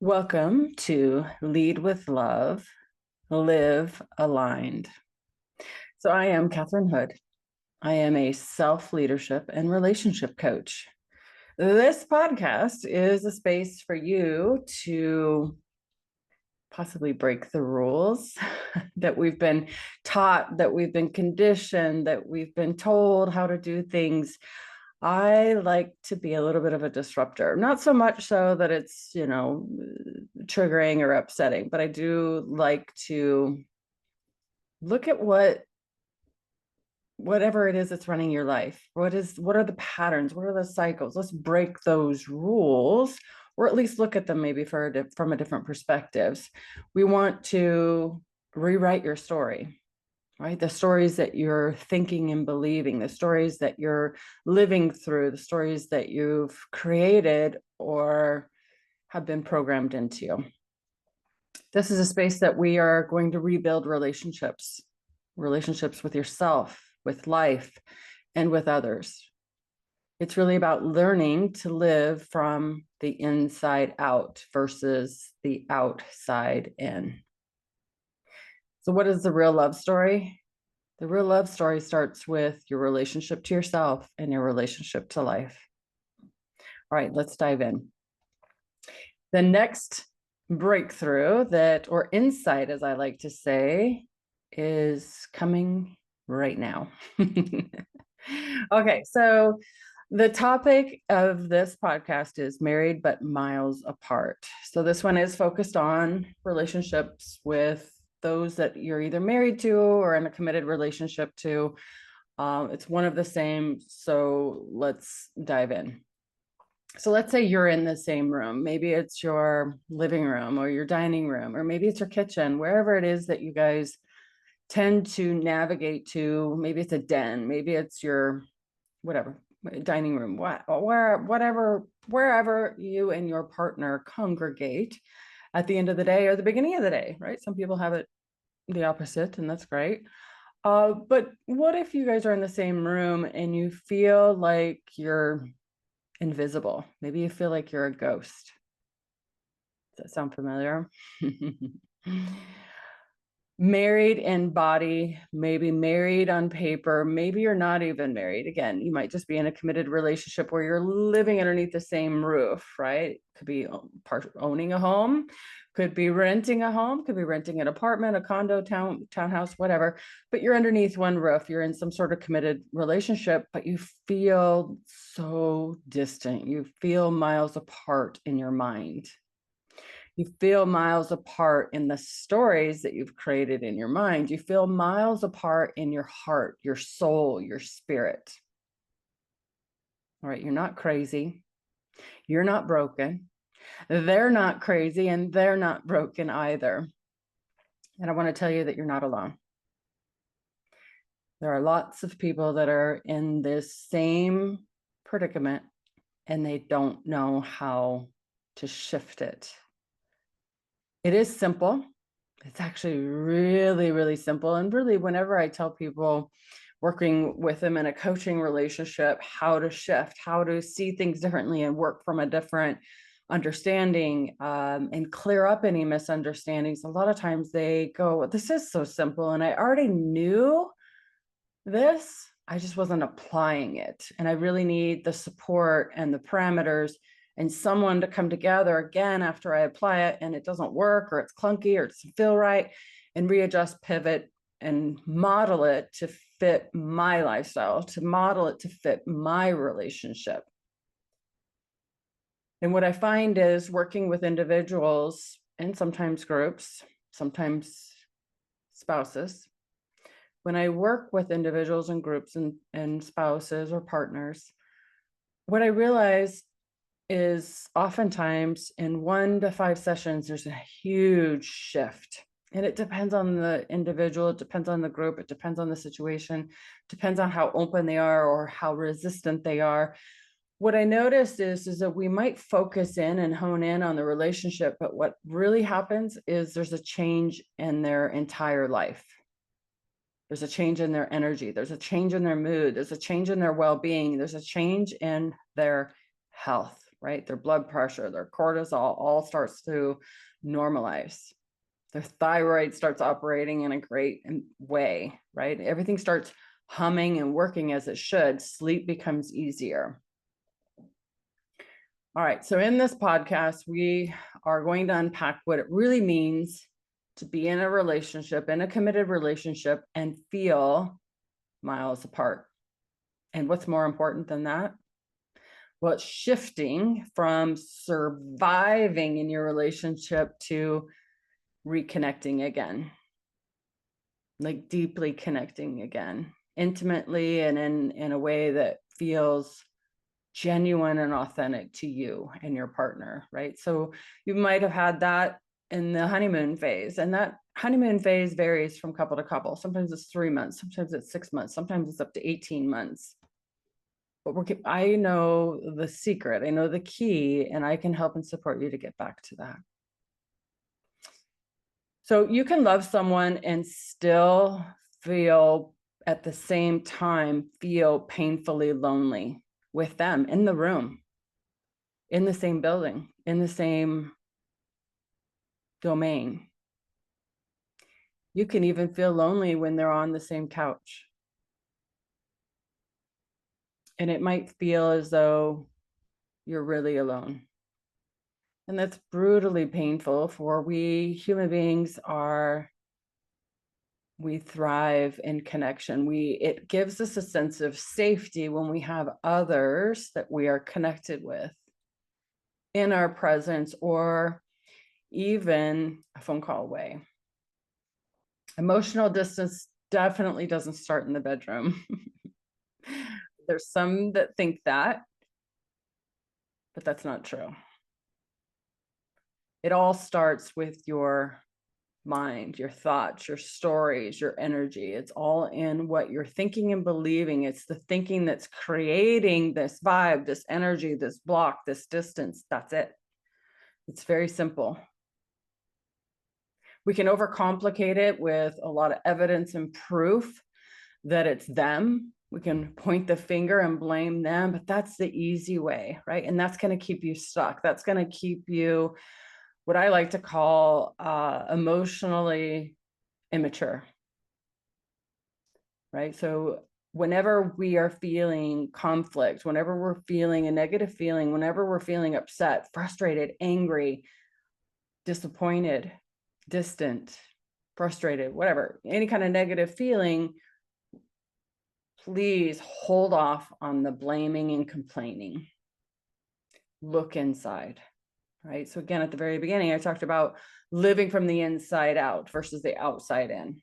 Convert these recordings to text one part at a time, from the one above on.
Welcome to Lead with Love, Live Aligned. So, I am Catherine Hood. I am a self-leadership and relationship coach. This podcast is a space for you to possibly break the rules that we've been taught, that we've been conditioned, that we've been told how to do things. I like to be a little bit of a disruptor, not so much so that it's, triggering or upsetting, but I do like to look at whatever it is that's running your life. What are the patterns? What are the cycles? Let's break those rules, or at least look at them maybe from a different perspectives. We want to rewrite your story, right? The stories that you're thinking and believing, the stories that you're living through, the stories that you've created or have been programmed into you. This is a space that we are going to rebuild relationships with yourself, with life, and with others. It's really about learning to live from the inside out versus the outside in. So, what is the real love story? The real love story starts with your relationship to yourself and your relationship to life. All right, let's dive in. The next breakthrough or insight, as I like to say, is coming right now. Okay, so the topic of this podcast is married but miles apart. So this one is focused on relationships with those that you're either married to or in a committed relationship to. It's one of the same. So let's dive in. So let's say you're in the same room. Maybe it's your living room or your dining room, or maybe it's your kitchen, wherever it is that you guys tend to navigate to. Maybe it's a den, maybe it's your whatever dining room, wherever you and your partner congregate at the end of the day or the beginning of the day, right? Some people have it the opposite, and that's great. But what if you guys are in the same room and you feel like you're invisible? Maybe you feel like you're a ghost. Does that sound familiar? Married in body, maybe married on paper, maybe you're not even married. Again, you might just be in a committed relationship where you're living underneath the same roof, right? Could be owning a home, could be renting a home, could be renting an apartment, a condo, townhouse, whatever, but you're underneath one roof. You're in some sort of committed relationship, but you feel so distant. You feel miles apart in your mind. You feel miles apart in the stories that you've created in your mind. You feel miles apart in your heart, your soul, your spirit. All right, you're not crazy. You're not broken. They're not crazy and they're not broken either. And I want to tell you that you're not alone. There are lots of people that are in this same predicament and they don't know how to shift it. It is simple. It's actually really, really simple. And really, whenever I tell people working with them in a coaching relationship, how to shift, how to see things differently and work from a different understanding and clear up any misunderstandings, a lot of times they go, this is so simple. And I already knew this, I just wasn't applying it. And I really need the support and the parameters and someone to come together again after I apply it and it doesn't work or it's clunky or it doesn't feel right, and readjust, pivot, and model it to fit my lifestyle, to model it to fit my relationship. And what I find is working with individuals and sometimes groups, sometimes spouses. When I work with individuals and groups and spouses or partners, what I realize is oftentimes in 1 to 5 sessions, there's a huge shift. And it depends on the individual, it depends on the group, it depends on the situation, depends on how open they are or how resistant they are. What I noticed is that we might focus in and hone in on the relationship, but what really happens is there's a change in their entire life. There's a change in their energy. There's a change in their mood. There's a change in their well-being. There's a change in their health. right? Their blood pressure, their cortisol all starts to normalize. Their thyroid starts operating in a great way, right? Everything starts humming and working as it should. Sleep becomes easier. All right, so in this podcast, we are going to unpack what it really means to be in a relationship, in a committed relationship, and feel miles apart. And what's more important than that? Well, it's shifting from surviving in your relationship to reconnecting again, like deeply connecting again, intimately and in a way that feels genuine and authentic to you and your partner, right? So you might have had that in the honeymoon phase, and that honeymoon phase varies from couple to couple. Sometimes it's 3 months, sometimes it's 6 months, sometimes it's up to 18 months. But I know the secret, I know the key, and I can help and support you to get back to that. So you can love someone and still feel at the same time, feel painfully lonely with them in the room, in the same building, in the same domain. You can even feel lonely when they're on the same couch. And it might feel as though you're really alone. And that's brutally painful, for we human beings we thrive in connection. It gives us a sense of safety when we have others that we are connected with in our presence, or even a phone call away. Emotional distance definitely doesn't start in the bedroom. There's some that think that, but that's not true. It all starts with your mind, your thoughts, your stories, your energy. It's all in what you're thinking and believing. It's the thinking that's creating this vibe, this energy, this block, this distance. That's it. It's very simple. We can overcomplicate it with a lot of evidence and proof that it's them. We can point the finger and blame them, but that's the easy way, right? And that's going to keep you stuck. That's going to keep you what I like to call emotionally immature, right? So whenever we are feeling conflict, whenever we're feeling a negative feeling, whenever we're feeling upset, frustrated, angry, disappointed, distant, frustrated, whatever, any kind of negative feeling, please hold off on the blaming and complaining. Look inside. Right. So again, at the very beginning, I talked about living from the inside out versus the outside in.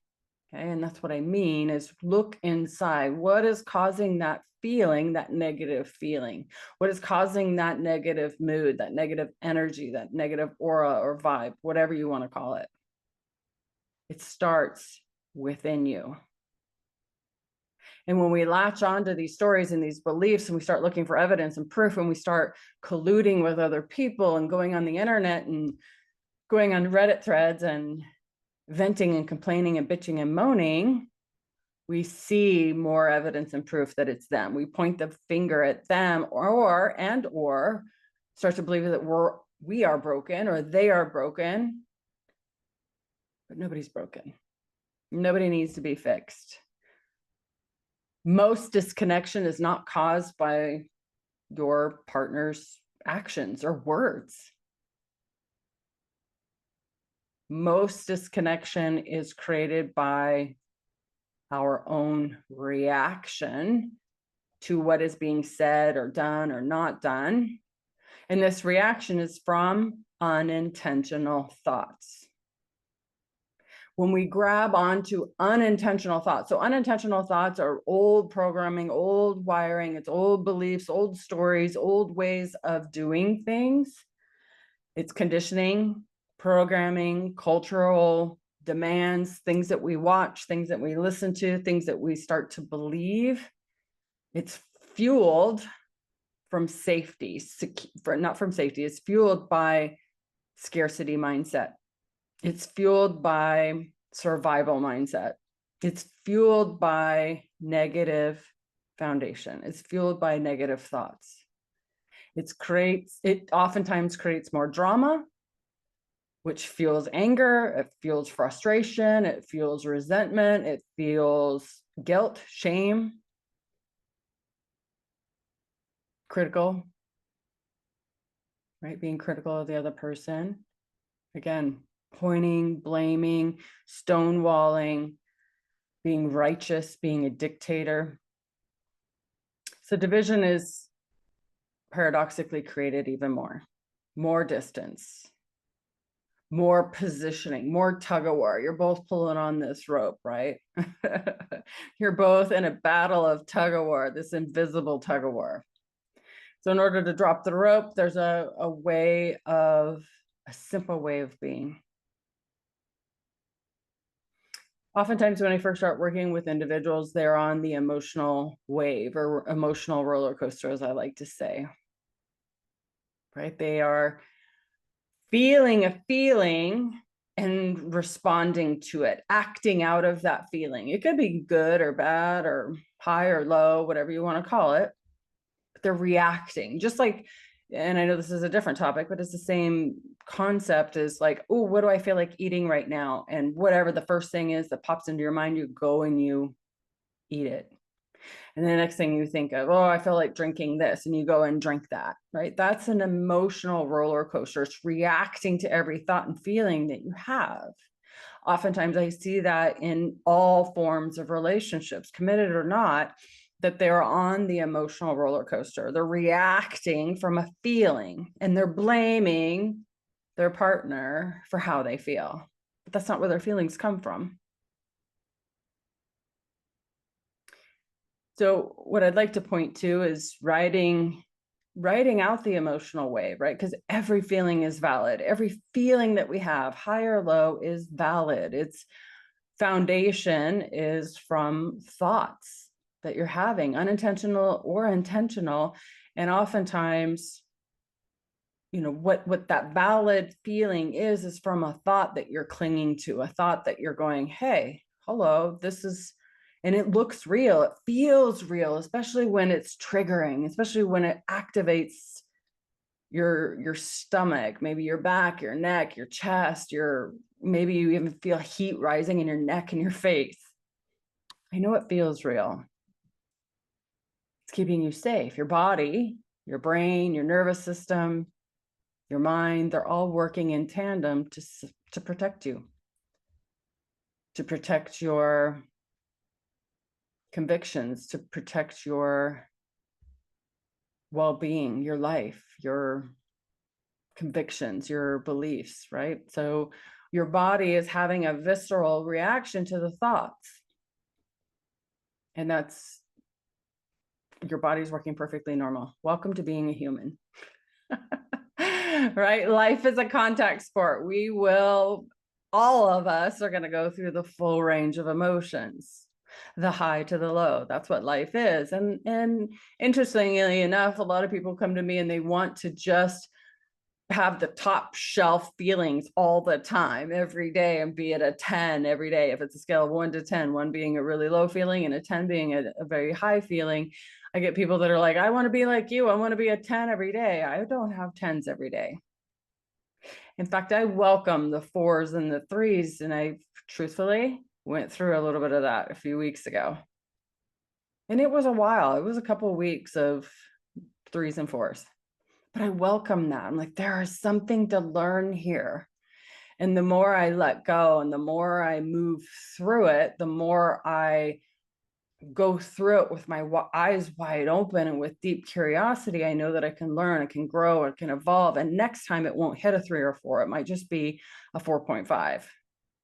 Okay. And that's what I mean is look inside. What is causing that feeling, that negative feeling? What is causing that negative mood, that negative energy, that negative aura or vibe, whatever you want to call it? It starts within you. And when we latch onto these stories and these beliefs, and we start looking for evidence and proof, and we start colluding with other people and going on the internet and going on Reddit threads and venting and complaining and bitching and moaning, we see more evidence and proof that it's them. We point the finger at them, or start to believe that we are broken or they are broken, but nobody's broken. Nobody needs to be fixed. Most disconnection is not caused by your partner's actions or words. Most disconnection is created by our own reaction to what is being said or done or not done. And this reaction is from unintentional thoughts. When we grab onto unintentional thoughts, so unintentional thoughts are old programming, old wiring, it's old beliefs, old stories, old ways of doing things. It's conditioning, programming, cultural demands, things that we watch, things that we listen to, things that we start to believe. It's fueled from safety, not from safety, it's fueled by scarcity mindset. It's fueled by survival mindset. It's fueled by negative foundation. It's fueled by negative thoughts. It oftentimes creates more drama, which fuels anger, it fuels frustration, it fuels resentment, it feels guilt, shame, critical, right? Being critical of the other person. Again, pointing, blaming, stonewalling, being righteous, being a dictator. So division is paradoxically created even more distance, more positioning, more tug of war. You're both pulling on this rope, right? You're both in a battle of tug of war, this invisible tug of war. So in order to drop the rope, there's a simple way of being. Oftentimes when I first start working with individuals, they're on the emotional wave or emotional roller coaster, as I like to say, right? They are feeling a feeling and responding to it, acting out of that feeling. It could be good or bad or high or low, whatever you want to call it. But they're reacting, just like, and I know this is a different topic, but it's the same concept as like, oh, what do I feel like eating right now? And whatever the first thing is that pops into your mind, you go and you eat it. And the next thing you think of, oh, I feel like drinking this, and you go and drink that, right? That's an emotional roller coaster. It's reacting to every thought and feeling that you have. Oftentimes I see that in all forms of relationships, committed or not, that they're on the emotional roller coaster. They're reacting from a feeling and they're blaming their partner for how they feel. But that's not where their feelings come from. So what I'd like to point to is writing out the emotional wave, right? Because every feeling is valid. Every feeling that we have, high or low, is valid. Its foundation is from thoughts that you're having, unintentional or intentional. And oftentimes, you know, what that valid feeling is from a thought that you're clinging to, a thought that you're going, hey, hello, this is, and it looks real, it feels real, especially when it's triggering, especially when it activates your stomach, maybe your back, your neck, your chest, maybe you even feel heat rising in your neck and your face. I know it feels real. It's keeping you safe. Your body, your brain, your nervous system, your mind, they're all working in tandem to protect you, to protect your convictions, to protect your well-being, your life, your convictions, your beliefs, right? So your body is having a visceral reaction to the thoughts. And that's, your body's working perfectly normal. Welcome to being a human. Right? Life is a contact sport. All of us are going to go through the full range of emotions, the high to the low. That's what life is. And interestingly enough, a lot of people come to me and they want to just have the top shelf feelings all the time, every day, and be at a 10 every day. If it's a scale of 1 to 10, 1 being a really low feeling and a 10 being a very high feeling, I get people that are like, I want to be like you. I want to be a 10 every day. I don't have 10s every day. In fact, I welcome the 4s and the 3s. And I truthfully went through a little bit of that a few weeks ago. And it was a while. It was a couple of weeks of 3s and 4s. But I welcome that. I'm like, there is something to learn here. And the more I let go and the more I move through it, the more I go through it with my eyes wide open and with deep curiosity, I know that I can learn, I can grow, I can evolve. And next time it won't hit a 3 or 4. It might just be a 4.5.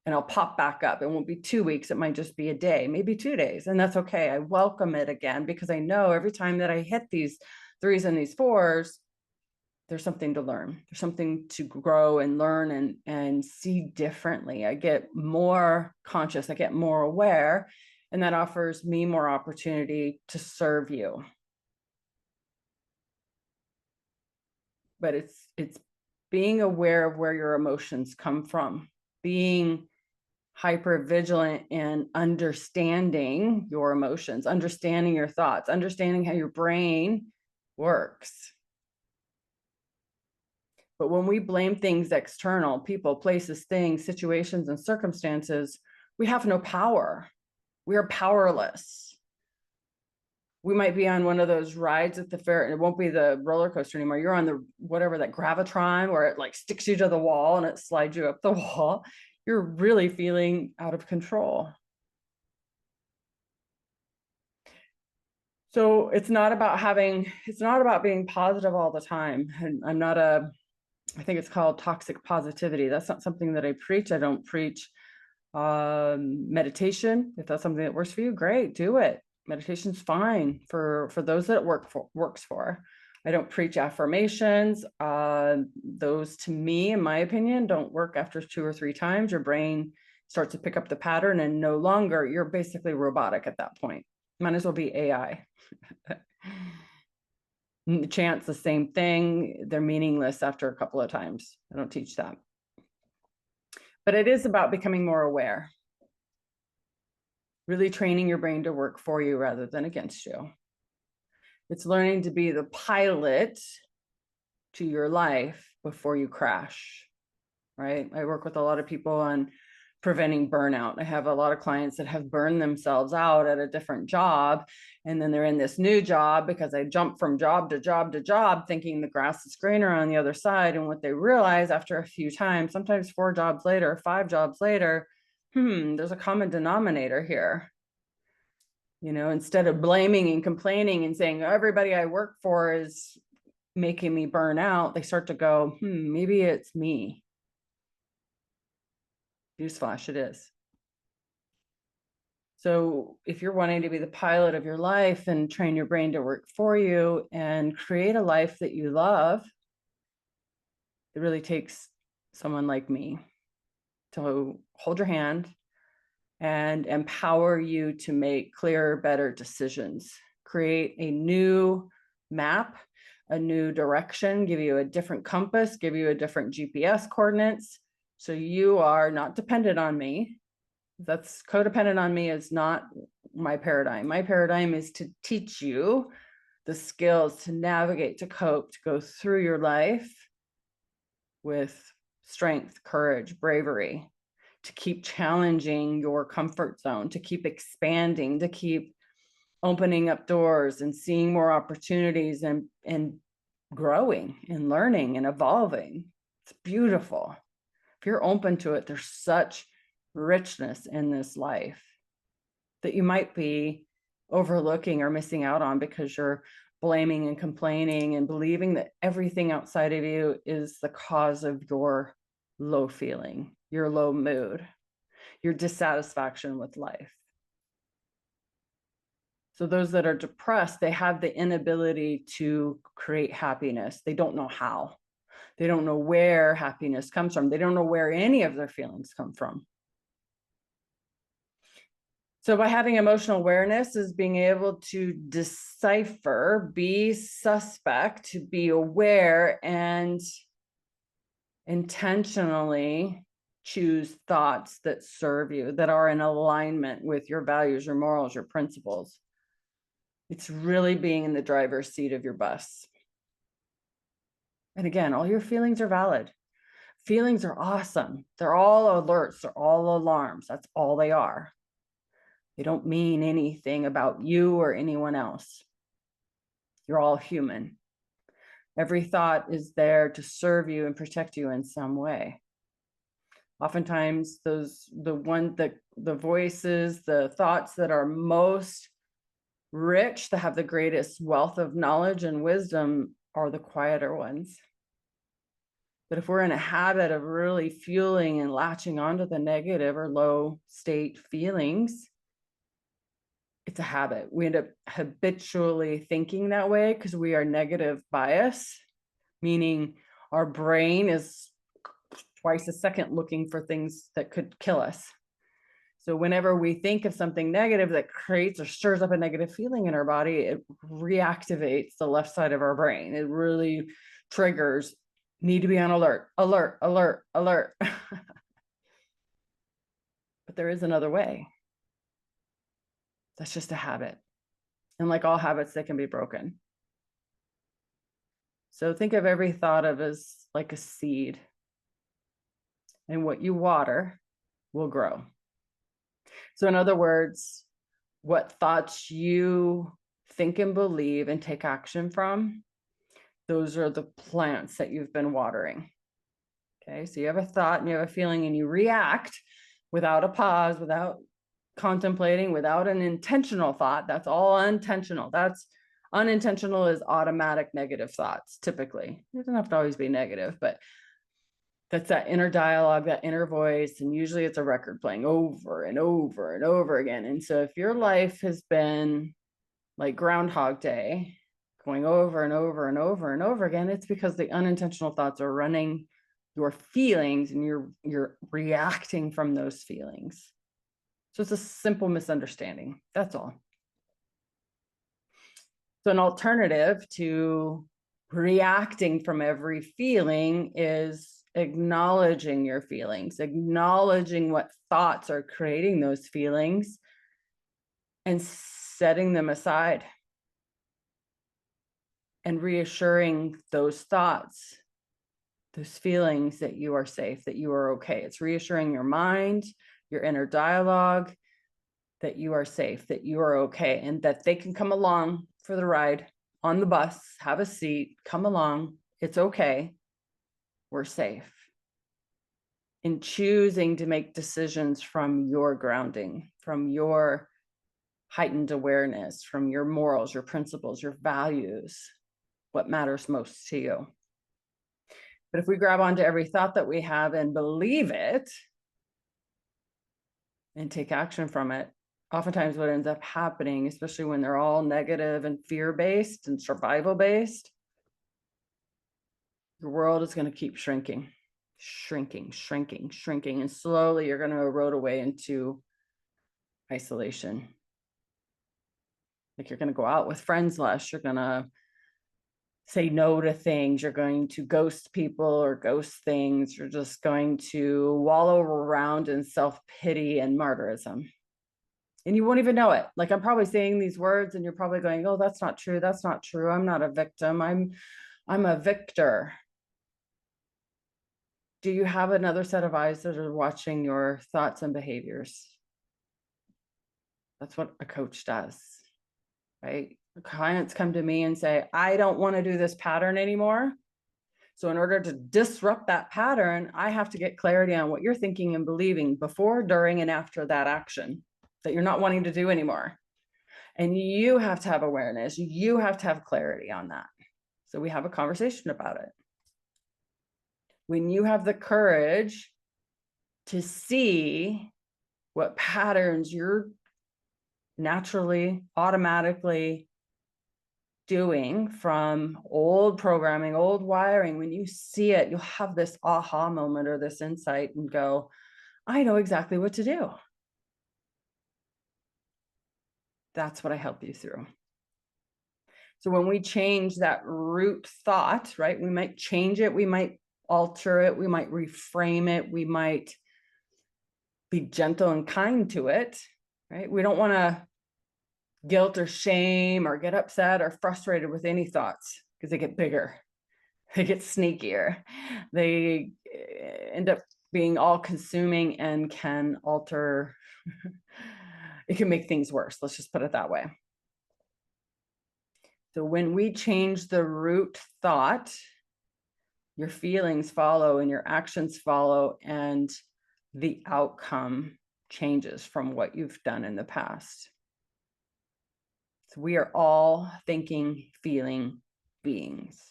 And I'll pop back up. It won't be 2 weeks. It might just be a day, maybe 2 days. And that's okay. I welcome it again because I know every time that I hit these 3s and these 4s, there's something to learn. There's something to grow and learn and see differently. I get more conscious. I get more aware. And that offers me more opportunity to serve you. But it's being aware of where your emotions come from, being hyper vigilant and understanding your emotions, understanding your thoughts, understanding how your brain works. But when we blame things external, people, places, things, situations, and circumstances, we have no power. We are powerless. We might be on one of those rides at the fair, and it won't be the roller coaster anymore. You're on the whatever, that gravitron, where it like sticks you to the wall and it slides you up the wall. You're really feeling out of control. So it's not about being positive all the time. And I think it's called toxic positivity. That's not something that I preach. I don't preach meditation. If that's something that works for you, great, do it. Meditation's fine for those that works for. I don't preach affirmations. Those, to me, in my opinion, don't work after 2 or 3 times. Your brain starts to pick up the pattern, and no longer, you're basically robotic at that point. Might as well be AI. Chants the same thing. They're meaningless after a couple of times. I don't teach that. But it is about becoming more aware, really training your brain to work for you rather than against you. It's learning to be the pilot to your life before you crash, right? I work with a lot of people on preventing burnout. I have a lot of clients that have burned themselves out at a different job, and then they're in this new job because they jumped from job to job to job thinking the grass is greener on the other side. And what they realize after a few times, sometimes 4 jobs later, 5 jobs later, there's a common denominator here. You know, instead of blaming and complaining and saying everybody I work for is making me burn out, they start to go, maybe it's me. Newsflash, it is. So if you're wanting to be the pilot of your life and train your brain to work for you and create a life that you love, it really takes someone like me to hold your hand and empower you to make clearer, better decisions, create a new map, a new direction, give you a different compass, give you a different GPS coordinates. So you are not dependent on me. That's codependent on me is not my paradigm. My paradigm is to teach you the skills to navigate, to cope, to go through your life with strength, courage, bravery, to keep challenging your comfort zone, to keep expanding, to keep opening up doors and seeing more opportunities and growing and learning and evolving. It's beautiful. If you're open to it, there's such richness in this life that you might be overlooking or missing out on because you're blaming and complaining and believing that everything outside of you is the cause of your low feeling, your low mood, your dissatisfaction with life. So those that are depressed, they have the inability to create happiness. They don't know how. They don't know where happiness comes from. They don't know where any of their feelings come from. So by having emotional awareness is being able to decipher, be suspect, to be aware, and intentionally choose thoughts that serve you, that are in alignment with your values, your morals, your principles. It's really being in the driver's seat of your bus. And again, all your feelings are valid. Feelings are awesome. They're all alerts, they're all alarms. That's all they are. They don't mean anything about you or anyone else. You're all human. Every thought is there to serve you and protect you in some way. Oftentimes, the voices, the thoughts that are most rich, that have the greatest wealth of knowledge and wisdom, are the quieter ones. But if we're in a habit of really fueling and latching onto the negative or low state feelings, it's a habit. We end up habitually thinking that way because we are negative bias, meaning our brain is twice a second looking for things that could kill us. So whenever we think of something negative that creates or stirs up a negative feeling in our body, it reactivates the left side of our brain. It really triggers, need to be on alert, alert, alert, alert. But there is another way. That's just a habit. And like all habits, they can be broken. So think of every thought of as like a seed, and what you water will grow. So in other words, what thoughts you think and believe and take action from, those are the plants that you've been watering. Okay, so you have a thought and you have a feeling and you react without a pause, without contemplating, without an intentional thought. That's all unintentional. That's unintentional is automatic negative thoughts, typically. It doesn't have to always be negative, but that's that inner dialogue, that inner voice. And usually it's a record playing over and over and over again. And so if your life has been like Groundhog Day, going over and over and over and over again, it's because the unintentional thoughts are running your feelings and you're reacting from those feelings. So it's a simple misunderstanding. That's all. So an alternative to reacting from every feeling is acknowledging your feelings, acknowledging what thoughts are creating those feelings and setting them aside and reassuring those thoughts, those feelings that you are safe, that you are okay. It's reassuring your mind, your inner dialogue, that you are safe, that you are okay, and that they can come along for the ride on the bus, have a seat, come along. It's okay. We're safe. In choosing to make decisions from your grounding, from your heightened awareness, from your morals, your principles, your values, what matters most to you. But if we grab onto every thought that we have and believe it and take action from it, oftentimes what ends up happening, especially when they're all negative and fear-based and survival-based, your world is going to keep shrinking, shrinking, shrinking, shrinking. And slowly you're going to erode away into isolation. Like you're going to go out with friends less. You're going to say no to things. You're going to ghost people or ghost things. You're just going to wallow around in self-pity and martyrism. And you won't even know it. Like I'm probably saying these words and you're probably going, oh, that's not true. That's not true. I'm not a victim. I'm a victor. Do you have another set of eyes that are watching your thoughts and behaviors? That's what a coach does, right? The clients come to me and say, I don't want to do this pattern anymore. So in order to disrupt that pattern, I have to get clarity on what you're thinking and believing before, during, and after that action that you're not wanting to do anymore. And you have to have awareness. You have to have clarity on that. So we have a conversation about it. When you have the courage to see what patterns you're naturally, automatically doing from old programming, old wiring, when you see it, you'll have this aha moment or this insight and go, I know exactly what to do. That's what I help you through. So when we change that root thought, right, we might change it, we might alter it, we might reframe it, we might be gentle and kind to it, right? We don't want to guilt or shame or get upset or frustrated with any thoughts because they get bigger, they get sneakier, they end up being all consuming and can alter, it can make things worse. Let's just put it that way. So when we change the root thought, your feelings follow and your actions follow, and the outcome changes from what you've done in the past. So we are all thinking, feeling beings.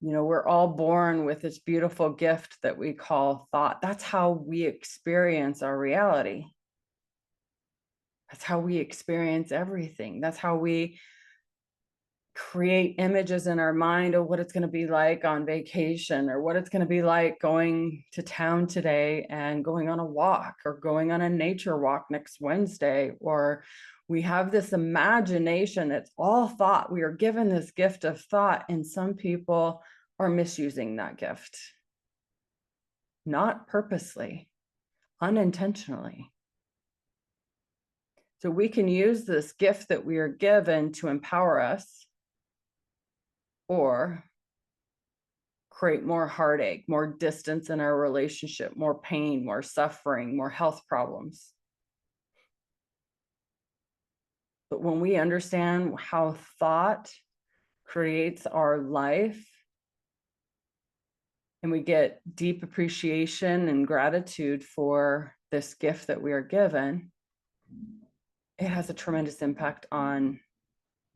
You know, we're all born with this beautiful gift that we call thought. That's how we experience our reality. That's how we experience everything. That's how we create images in our mind of what it's going to be like on vacation, or what it's going to be like going to town today and going on a walk, or going on a nature walk next Wednesday. Or we have this imagination. It's all thought. We are given this gift of thought, and some people are misusing that gift, not purposely, unintentionally. So we can use this gift that we are given to empower us, or create more heartache, more distance in our relationship, more pain, more suffering, more health problems. But when we understand how thought creates our life, and we get deep appreciation and gratitude for this gift that we are given, it has a tremendous impact on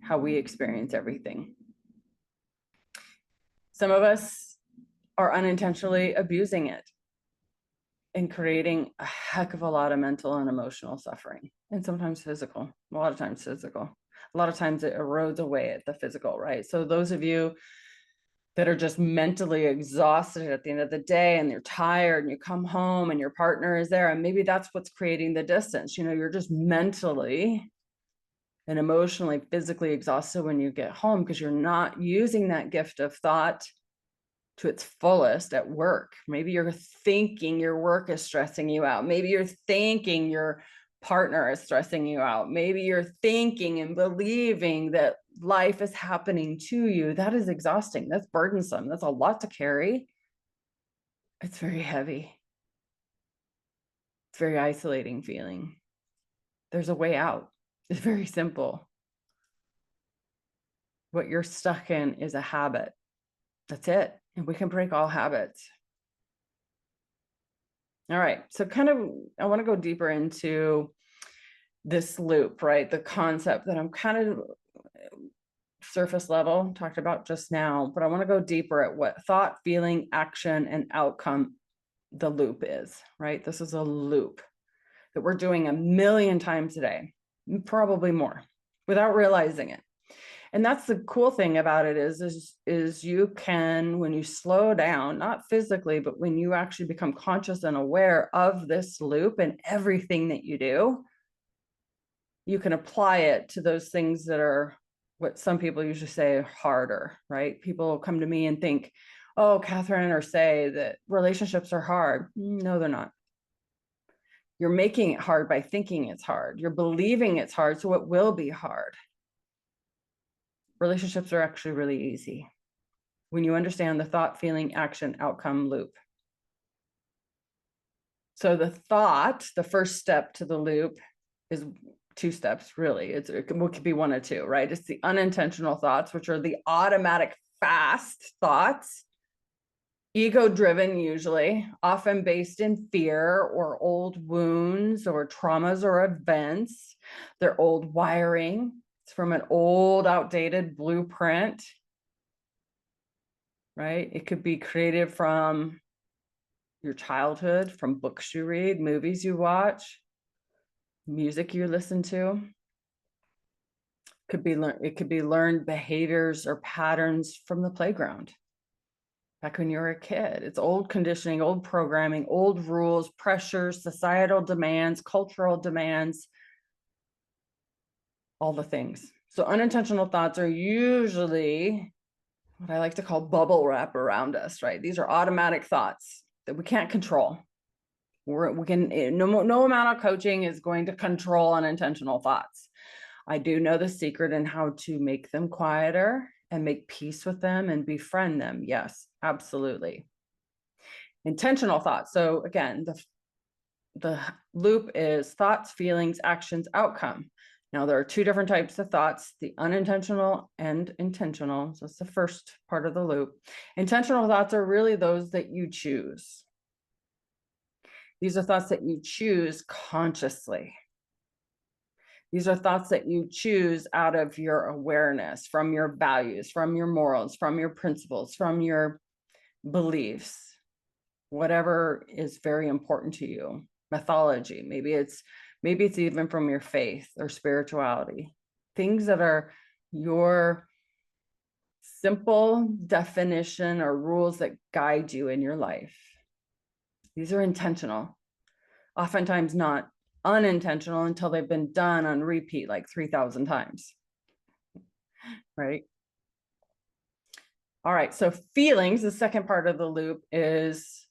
how we experience everything. Some of us are unintentionally abusing it and creating a heck of a lot of mental and emotional suffering, and sometimes physical, a lot of times physical. A lot of times it erodes away at the physical, right? So those of you that are just mentally exhausted at the end of the day and you're tired and you come home and your partner is there, and maybe that's what's creating the distance. You know, you're just mentally and emotionally, physically exhausted when you get home because you're not using that gift of thought to its fullest at work. Maybe you're thinking your work is stressing you out. Maybe you're thinking your partner is stressing you out. Maybe you're thinking and believing that life is happening to you. That is exhausting. That's burdensome. That's a lot to carry. It's very heavy. It's very isolating feeling. There's a way out. It's very simple. What you're stuck in is a habit. That's it. And we can break all habits. All right. So I want to go deeper into this loop, right? The concept that I'm kind of surface level talked about just now, but I want to go deeper at what thought, feeling, action, and outcome the loop is, right? This is a loop that we're doing a million times a day, probably more, without realizing it. And that's the cool thing about it is you can, when you slow down, not physically, but when you actually become conscious and aware of this loop and everything that you do, you can apply it to those things that are what some people usually say harder, right? People come to me and think, oh, Catherine, or say that relationships are hard. No, they're not. You're making it hard by thinking it's hard. You're believing it's hard, so it will be hard. Relationships are actually really easy when you understand the thought, feeling, action, outcome loop. So the thought, the first step to the loop is two steps, really. It could be one or two, right? It's the unintentional thoughts, which are the automatic fast thoughts, ego-driven usually, often based in fear or old wounds or traumas or events. They're old wiring. It's from an old, outdated blueprint, right? It could be created from your childhood, from books you read, movies you watch, music you listen to. It could be learned behaviors or patterns from the playground back when you were a kid. It's old conditioning, old programming, old rules, pressures, societal demands, cultural demands, all the things. So unintentional thoughts are usually what I like to call bubble wrap around us, right? These are automatic thoughts that we can't control. We can, no amount of coaching is going to control unintentional thoughts. I do know the secret in how to make them quieter and make peace with them and befriend them. Yes, absolutely. Intentional thoughts. So again, the loop is thoughts, feelings, actions, outcome. Now there are two different types of thoughts, the unintentional and intentional. So that's the first part of the loop. Intentional thoughts are really those that you choose. These are thoughts that you choose consciously. These are thoughts that you choose out of your awareness, from your values, from your morals, from your principles, from your beliefs, whatever is very important to you. Mythology, maybe it's even from your faith or spirituality. Things that are your simple definition or rules that guide you in your life. These are intentional, oftentimes not unintentional until they've been done on repeat like 3,000 times, right? All right, so feelings, the second part of the loop, is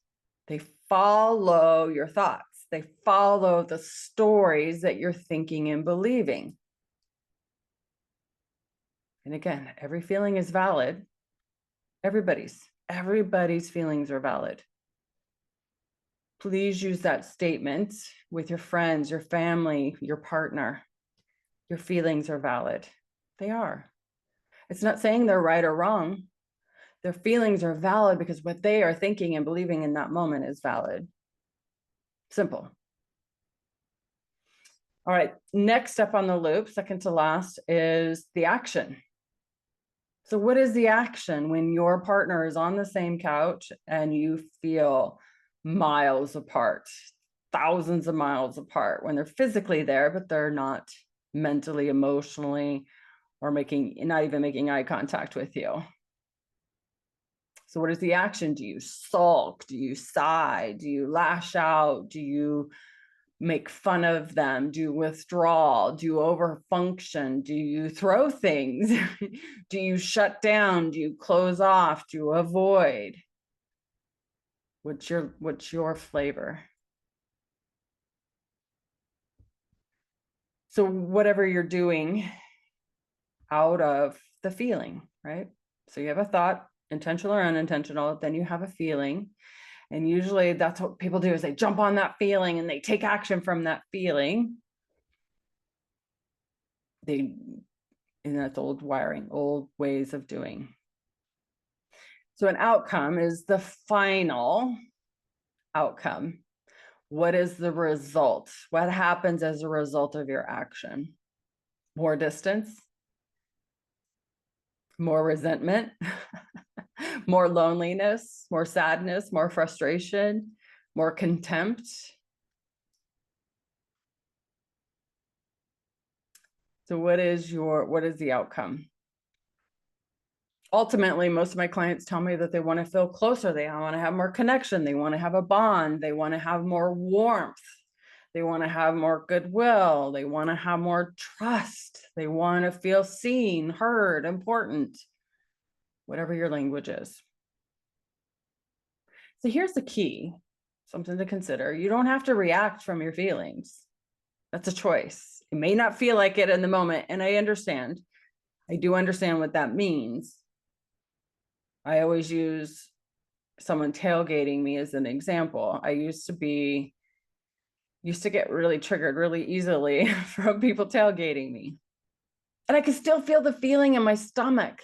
they follow your thoughts. They follow the stories that you're thinking and believing. And again, every feeling is valid. Everybody's feelings are valid. Please use that statement with your friends, your family, your partner. Your feelings are valid. They are. It's not saying they're right or wrong. Their feelings are valid because what they are thinking and believing in that moment is valid. Simple. All right, next step on the loop, second to last, is the action. So what is the action when your partner is on the same couch and you feel miles apart, thousands of miles apart, when they're physically there, but they're not mentally, emotionally, or not even making eye contact with you? So what is the action? Do you sulk? Do you sigh? Do you lash out? Do you make fun of them? Do you withdraw? Do you overfunction? Do you throw things? Do you shut down? Do you close off? Do you avoid? What's your flavor? So whatever you're doing out of the feeling, right? So you have a thought, intentional or unintentional, then you have a feeling. And usually that's what people do, is they jump on that feeling and they take action from that feeling. And that's old wiring, old ways of doing. So an outcome is the final outcome. What is the result? What happens as a result of your action? More distance, more resentment, more loneliness, more sadness, more frustration, more contempt. So what is the outcome? Ultimately, most of my clients tell me that they want to feel closer. They want to have more connection. They want to have a bond. They want to have more warmth. They want to have more goodwill. They want to have more trust. They want to feel seen, heard, important, whatever your language is. So here's the key, something to consider. You don't have to react from your feelings. That's a choice. It may not feel like it in the moment, and I understand. I do understand what that means. I always use someone tailgating me as an example. I used to get really triggered really easily from people tailgating me. And I could still feel the feeling in my stomach,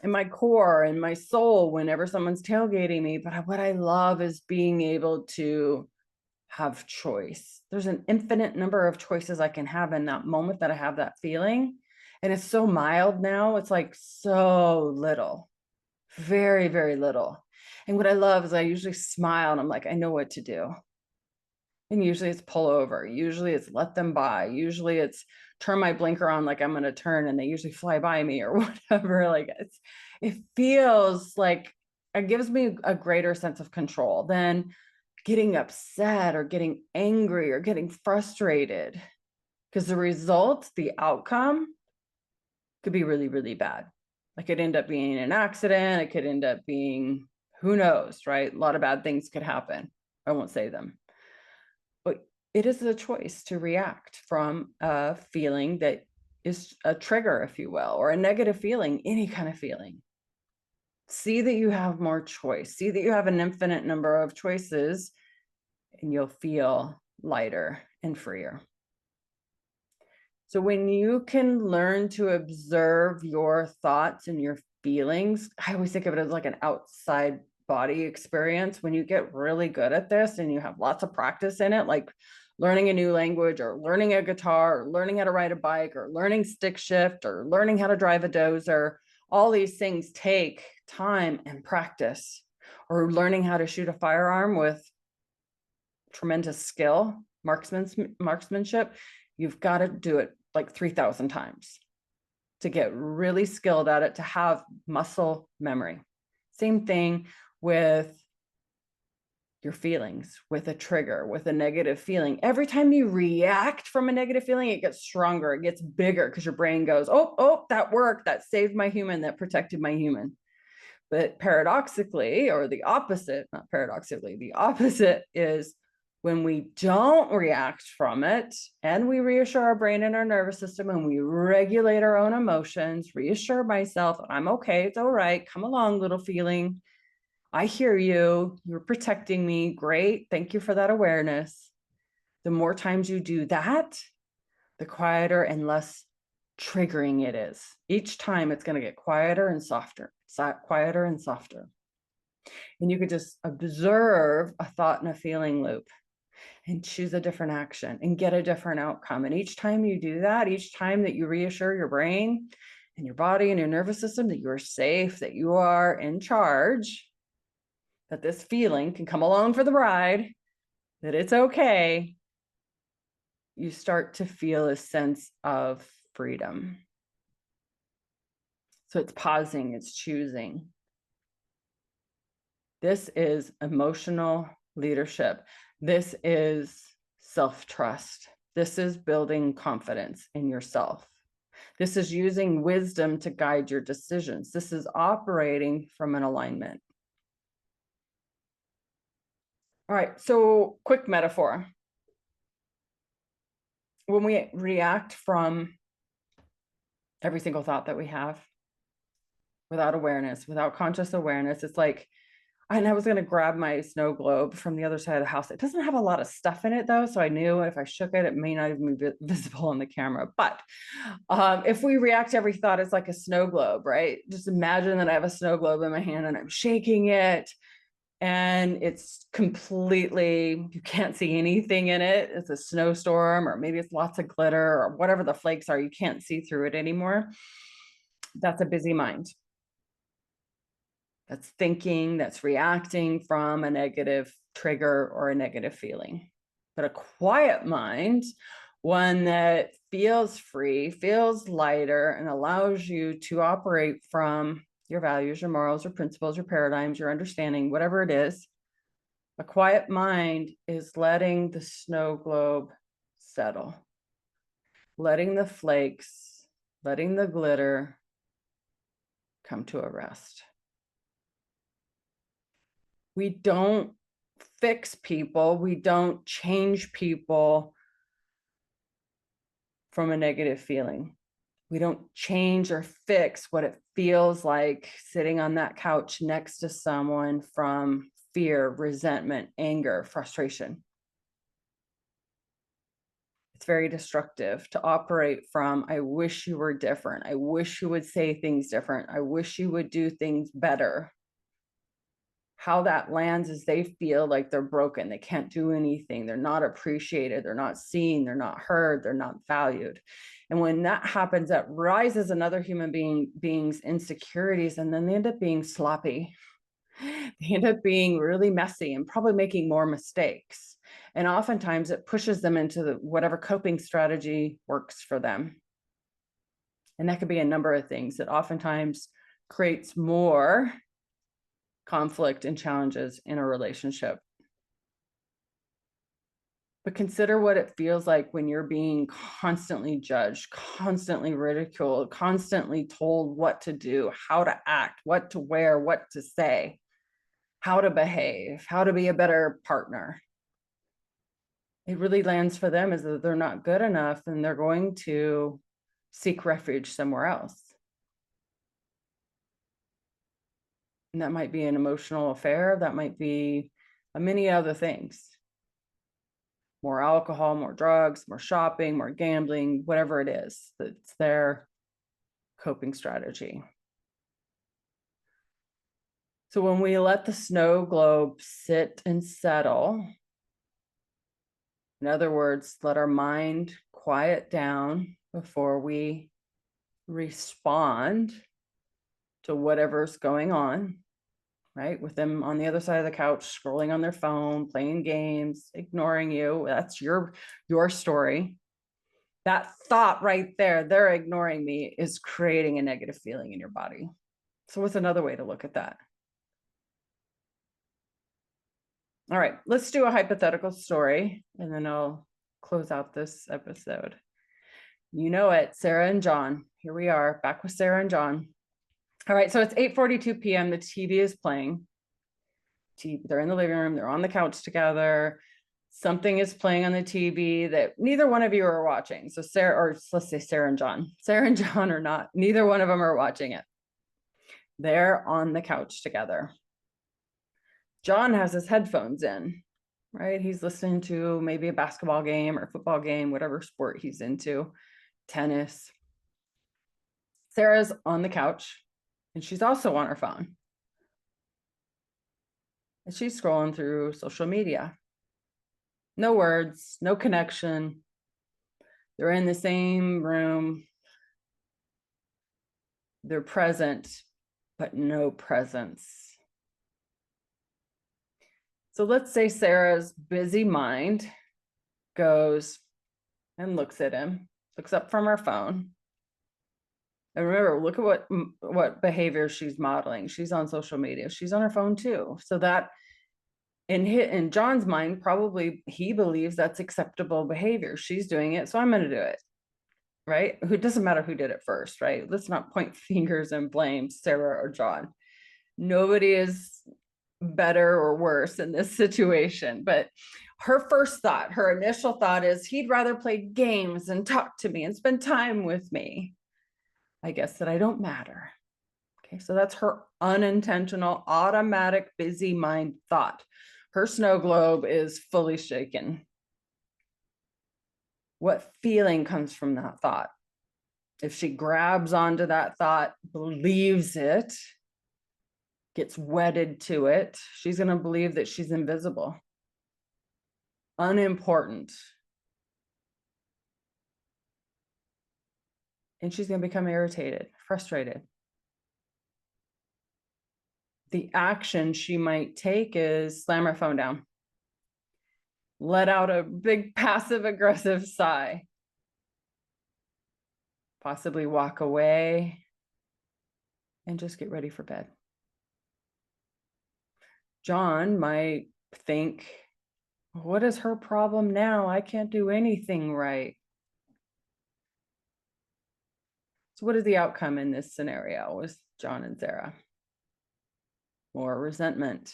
in my core, in my soul whenever someone's tailgating me. But what I love is being able to have choice. There's an infinite number of choices I can have in that moment that I have that feeling. And it's so mild now. It's like so little, very, very little. And what I love is I usually smile and I'm like, I know what to do. And usually it's pull over. Usually it's let them by. Usually it's turn my blinker on like I'm going to turn and they usually fly by me or whatever. Like it feels like it gives me a greater sense of control than getting upset or getting angry or getting frustrated, because the result, the outcome could be really, really bad. It could end up being an accident. It could end up being, who knows, right? A lot of bad things could happen. I won't say them. But it is a choice to react from a feeling that is a trigger, if you will, or a negative feeling, any kind of feeling. See that you have more choice. See that you have an infinite number of choices, and you'll feel lighter and freer. So when you can learn to observe your thoughts and your feelings, I always think of it as like an outside body experience. When you get really good at this and you have lots of practice in it, like learning a new language or learning a guitar or learning how to ride a bike or learning stick shift or learning how to drive a dozer, all these things take time and practice. Or learning how to shoot a firearm with tremendous skill, marksmanship, you've got to do it like 3,000 times to get really skilled at it, to have muscle memory. Same thing with your feelings, with a trigger, with a negative feeling. Every time you react from a negative feeling, it gets stronger, it gets bigger, because your brain goes, oh, that worked, that saved my human, that protected my human. But paradoxically, or the opposite, not paradoxically, the opposite is When we don't react from it and we reassure our brain and our nervous system and we regulate our own emotions, reassure myself, I'm okay, it's all right, come along, little feeling. I hear you, you're protecting me, great, thank you for that awareness. The more times you do that, the quieter and less triggering it is. Each time it's going to get quieter and softer, quieter and softer. And you could just observe a thought and a feeling loop and choose a different action and get a different outcome. And each time you do that, each time that you reassure your brain and your body and your nervous system that you're safe, that you are in charge, that this feeling can come along for the ride, that it's okay, you start to feel a sense of freedom. So it's pausing, it's choosing. This is emotional leadership. This is self-trust. This is building confidence in yourself. This is using wisdom to guide your decisions. This is operating from an alignment. All right, so quick metaphor. When we react from every single thought that we have without awareness, without conscious awareness, it's like, and I was going to grab my snow globe from the other side of the house. It doesn't have a lot of stuff in it though. So I knew if I shook it, it may not even be visible on the camera. But if we react to every thought, it's like a snow globe, right? Just imagine that I have a snow globe in my hand and I'm shaking it and it's completely, you can't see anything in it. It's a snowstorm, or maybe it's lots of glitter or whatever the flakes are. You can't see through it anymore. That's a busy mind. That's thinking, that's reacting from a negative trigger or a negative feeling. But a quiet mind, one that feels free, feels lighter, and allows you to operate from your values, your morals, your principles, your paradigms, your understanding, whatever it is. A quiet mind is letting the snow globe settle, letting the flakes, letting the glitter come to a rest. We don't fix people. We don't change people from a negative feeling. We don't change or fix what it feels like sitting on that couch next to someone from fear, resentment, anger, frustration. It's very destructive to operate from, I wish you were different. I wish you would say things different. I wish you would do things better. How that lands is they feel like they're broken. They can't do anything. They're not appreciated. They're not seen. They're not heard. They're not valued. And when that happens, that rises another human being's insecurities, and then they end up being sloppy. They end up being really messy and probably making more mistakes. And oftentimes it pushes them into whatever coping strategy works for them. And that could be a number of things that oftentimes creates more conflict and challenges in a relationship. But consider what it feels like when you're being constantly judged, constantly ridiculed, constantly told what to do, how to act, what to wear, what to say, how to behave, how to be a better partner. It really lands for them is that they're not good enough and they're going to seek refuge somewhere else. And that might be an emotional affair. That might be many other things. More alcohol, more drugs, more shopping, more gambling, whatever it is, that's their coping strategy. So when we let the snow globe sit and settle, in other words, let our mind quiet down before we respond to whatever's going on, right? With them on the other side of the couch, scrolling on their phone, playing games, ignoring you. That's your story. That thought right there, they're ignoring me, is creating a negative feeling in your body. So what's another way to look at that? All right, let's do a hypothetical story and then I'll close out this episode. You know it, Sarah and John. Here we are, back with Sarah and John. All right, so it's 8:42 p.m. The TV is playing. They're in the living room. They're on the couch together. Something is playing on the TV that neither one of you are watching. So Sarah, or let's say Sarah and John. Sarah and John are not, neither one of them are watching it. They're on the couch together. John has his headphones in, right? He's listening to maybe a basketball game or football game, whatever sport he's into, tennis. Sarah's on the couch and she's also on her phone. And she's scrolling through social media. No words, no connection. They're in the same room. They're present, but no presence. So let's say Sarah's busy mind goes and looks at him, looks up from her phone. And remember, look at what behavior she's modeling. She's on social media. She's on her phone too. So that in John's mind, probably he believes that's acceptable behavior. She's doing it, so I'm going to do it. Right? It doesn't matter who did it first, right? Let's not point fingers and blame Sarah or John. Nobody is better or worse in this situation, but her first thought, her initial thought is he'd rather play games and talk to me and spend time with me. I guess that I don't matter. Okay, so that's her unintentional, automatic, busy mind thought. Her snow globe is fully shaken. What feeling comes from that thought? If she grabs onto that thought, believes it, gets wedded to it, she's going to believe that she's invisible, unimportant. And she's going to become irritated, frustrated. The action she might take is slam her phone down, let out a big passive aggressive sigh, possibly walk away and just get ready for bed. John might think, what is her problem now? I can't do anything right. So what is the outcome in this scenario with John and Sarah? More resentment,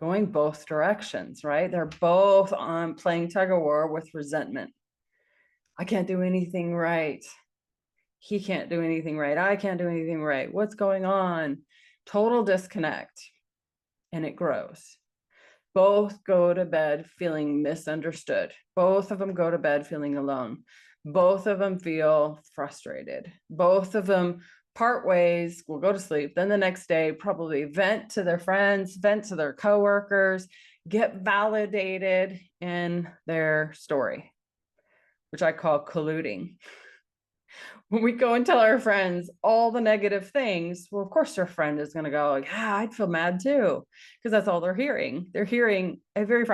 going both directions, right? They're both on playing tug of war with resentment. I can't do anything right. He can't do anything right. I can't do anything right. What's going on? Total disconnect. And it grows. Both go to bed feeling misunderstood. Both of them go to bed feeling alone. Both of them feel frustrated. Both of them part ways, will go to sleep. Then the next day, probably vent to their friends, vent to their coworkers, get validated in their story, which I call colluding. When we go and tell our friends all the negative things, well, of course, their friend is going to go like, yeah, I'd feel mad too, because that's all they're hearing. They're hearing a very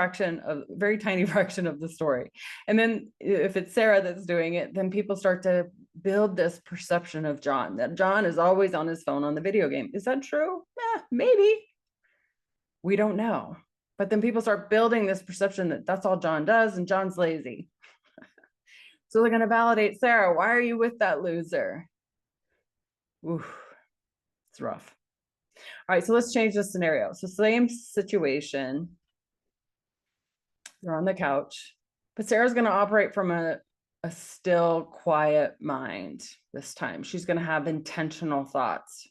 tiny fraction of the story. And then if it's Sarah that's doing it, then people start to build this perception of John, that John is always on his phone on the video game. Is that true? Yeah, maybe. We don't know. But then people start building this perception that that's all John does and John's lazy. So they're going to validate Sarah. Why are you with that loser? Oof, it's rough. All right, so let's change the scenario. So same situation. They're on the couch, but Sarah's going to operate from a still, quiet mind this time. She's going to have intentional thoughts.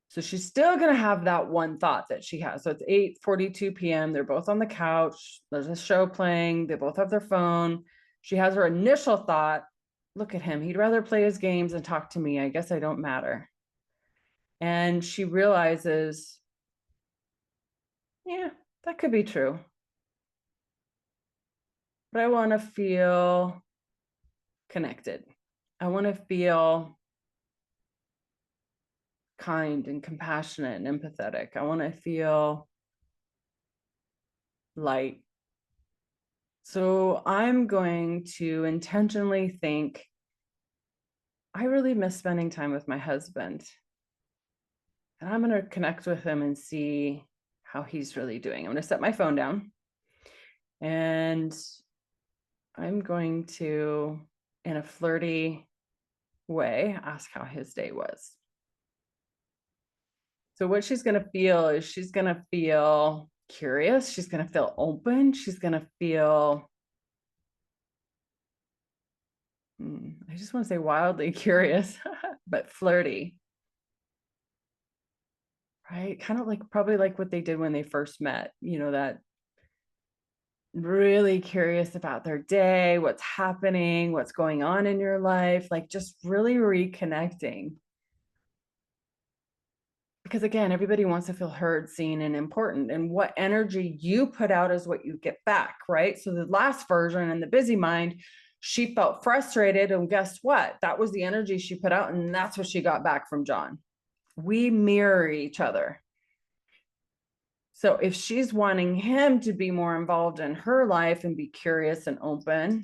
So she's still going to have that one thought that she has. So it's 8:42 p.m. They're both on the couch. There's a show playing. They both have their phone. She has her initial thought, look at him. He'd rather play his games and talk to me. I guess I don't matter. And she realizes, yeah, that could be true. But I want to feel connected. I want to feel kind and compassionate and empathetic. I want to feel light. So I'm going to intentionally think, I really miss spending time with my husband. And I'm going to connect with him and see how he's really doing. I'm going to set my phone down and I'm going to, in a flirty way, ask how his day was. So what she's going to feel is she's going to feel curious. She's going to feel open. She's going to feel, I just want to say wildly curious, but flirty, right? Kind of like probably like what they did when they first met, that really curious about their day, what's happening, what's going on in your life, like just really reconnecting. Because again, everybody wants to feel heard, seen, and important. And what energy you put out is what you get back, right? So the last version in the busy mind, she felt frustrated. And guess what? That was the energy she put out. And that's what she got back from John. We mirror each other. So if she's wanting him to be more involved in her life and be curious and open,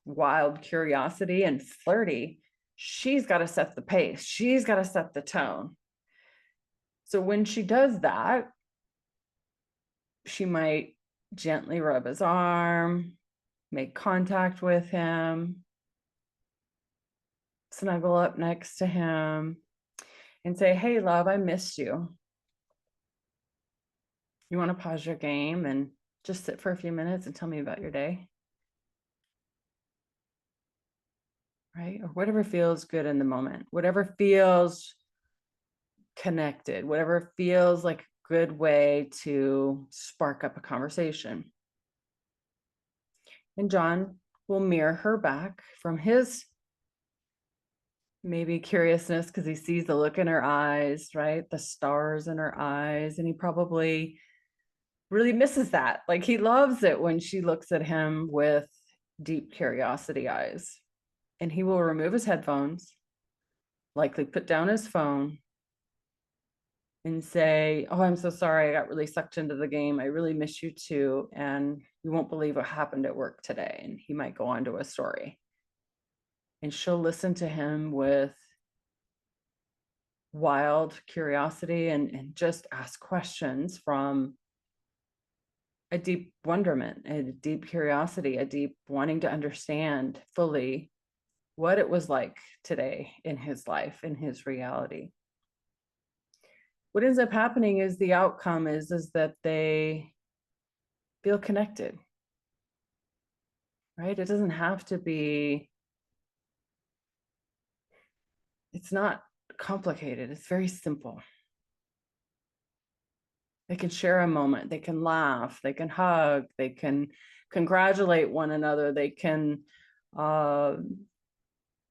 wild curiosity and flirty, she's got to set the pace. She's got to set the tone. So when she does that, she might gently rub his arm, make contact with him, snuggle up next to him, and say, "Hey, love, I missed you. You want to pause your game and just sit for a few minutes and tell me about your day?" Right? Or whatever feels good in the moment, whatever feels connected, whatever feels like a good way to spark up a conversation. And John will mirror her back from his maybe curiousness because he sees the look in her eyes, right? The stars in her eyes. And he probably really misses that. Like he loves it when she looks at him with deep curiosity eyes. And he will remove his headphones, likely put down his phone, and say, "Oh, I'm so sorry. I got really sucked into the game. I really miss you too. And you won't believe what happened at work today." And he might go on to a story. And she'll listen to him with wild curiosity and just ask questions from a deep wonderment, a deep curiosity, a deep wanting to understand fully what it was like today in his life, in his reality. What ends up happening is the outcome is that they feel connected, right? It doesn't have to be, it's not complicated. It's very simple. They can share a moment, they can laugh, they can hug, they can congratulate one another, they can,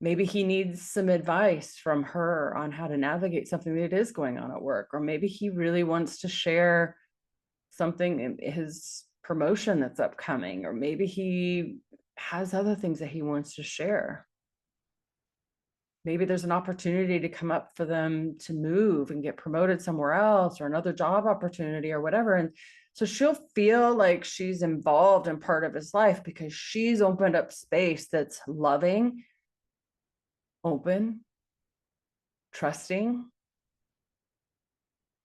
maybe he needs some advice from her on how to navigate something that is going on at work, or maybe he really wants to share something in his promotion that's upcoming, or maybe he has other things that he wants to share. Maybe there's an opportunity to come up for them to move and get promoted somewhere else, or another job opportunity or whatever. And so she'll feel like she's involved in part of his life because she's opened up space that's loving, open, trusting,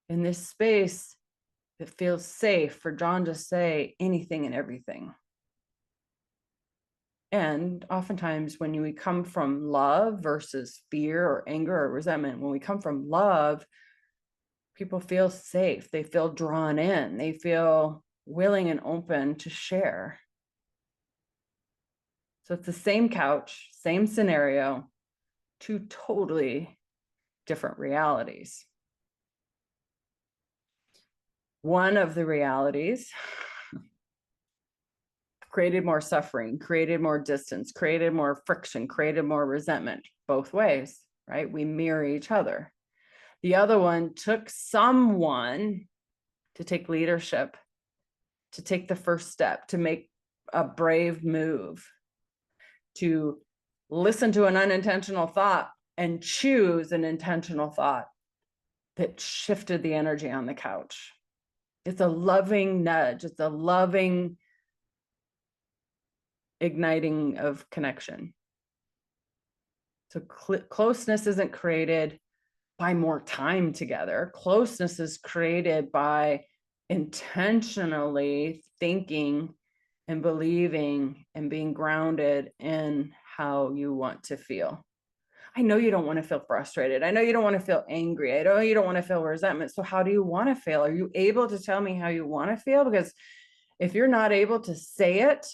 in this space that feels safe for John to say anything and everything. And oftentimes when we come from love versus fear or anger or resentment, when we come from love, people feel safe. They feel drawn in. They feel willing and open to share. So it's the same couch, same scenario, two totally different realities. One of the realities created more suffering, created more distance, created more friction, created more resentment, both ways, right? We mirror each other. The other one took someone to take leadership, to take the first step, to make a brave move, to listen to an unintentional thought and choose an intentional thought that shifted the energy on the couch. It's a loving nudge. It's a loving igniting of connection. So closeness isn't created by more time together. Closeness is created by intentionally thinking and believing and being grounded in how you want to feel. I know you don't want to feel frustrated. I know you don't want to feel angry. I know you don't want to feel resentment. So how do you want to feel? Are you able to tell me how you want to feel? Because if you're not able to say it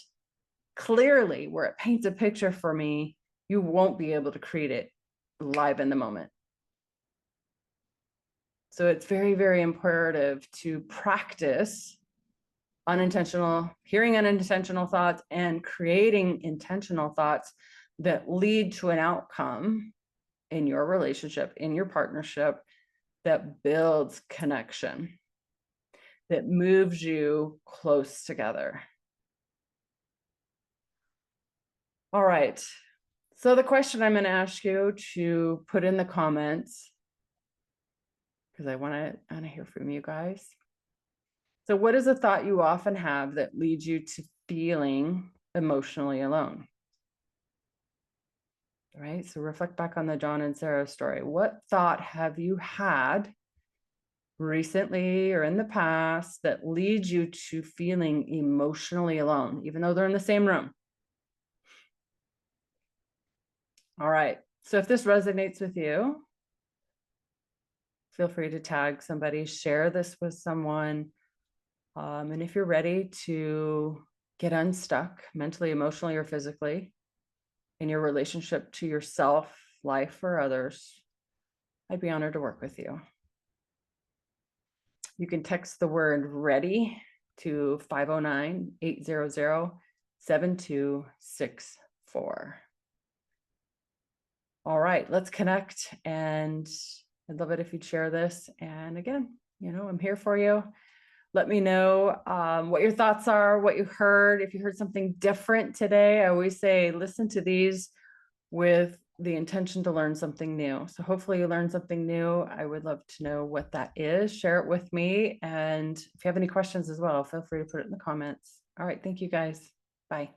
clearly where it paints a picture for me, you won't be able to create it live in the moment. So it's very, very imperative to practice hearing unintentional thoughts and creating intentional thoughts that lead to an outcome in your relationship, in your partnership, that builds connection, that moves you close together. All right. So the question I'm going to ask you to put in the comments, because I want to hear from you guys. So what is a thought you often have that leads you to feeling emotionally alone? All right. So reflect back on the John and Sarah story. What thought have you had recently or in the past that leads you to feeling emotionally alone, even though they're in the same room? All right. So if this resonates with you, feel free to tag somebody, share this with someone. And if you're ready to get unstuck mentally, emotionally, or physically in your relationship to yourself, life, or others, I'd be honored to work with you. You can text the word ready to 509-800-7264. All right, let's connect. And I'd love it if you'd share this. And again, I'm here for you. Let me know what your thoughts are, what you heard. If you heard something different today, I always say, listen to these with the intention to learn something new. So hopefully you learned something new. I would love to know what that is. Share it with me. And if you have any questions as well, feel free to put it in the comments. All right. Thank you guys. Bye.